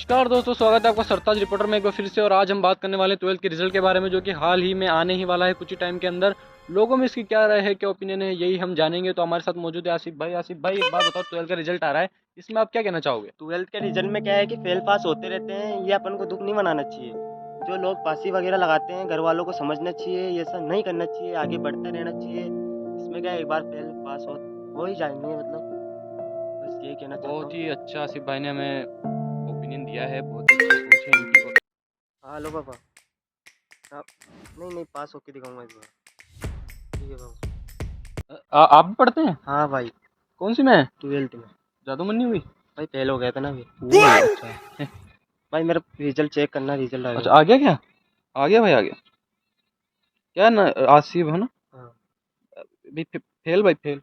नमस्कार दोस्तों, स्वागत है आपका सरताज रिपोर्टर में एक बार फिर से। और आज हम बात करने वाले हैं 12th के रिजल्ट के बारे में, जो कि हाल ही में आने ही वाला है कुछ ही टाइम के अंदर। लोगों में इसकी क्या राय है, क्या ओपिनियन है, यही हम जानेंगे। तो हमारे साथ मौजूद है आसिफ भाई। आसिफ भाई, एक बात बताओ, 12th का रिजल्ट आ रहा है, इसमें आप क्या कहना चाहोगे? 12th के रिजल्ट में क्या है कि फेल पास होते रहते हैं, ये अपन को दुख नहीं मनाना चाहिए। जो लोग पासी वगैरह लगाते हैं, घर वालों को समझना चाहिए, ये सब नहीं करना चाहिए, आगे बढ़ते रहना चाहिए। इसमें क्या है, एक बार फेल पास हो ही जाएंगे, मतलब बस यही कहना चाहता बहुत हूँ। ही अच्छा आसिफ भाई ने हमें ओपिनियन दिया है, बहुत ही अच्छी सोच है इनकी। हाँ लो पापा, आप नहीं नहीं पास होके दिखाऊंगा इस बार। ठीक है पापा। आप भी पढ़ते हैं? हाँ भाई, कौन सी में? 12th में। जादू मन नहीं हुई? भाई फेल हो गया था ना अभी। अच्छा। भाई मेरा रिजल्ट चेक करना, रिजल्ट आ अच्छा, गया। आ गया क्या? आ गया भाई, आ गया। क्या ना, आसिफ है ना? हाँ। भाई फेल भाई, फेल।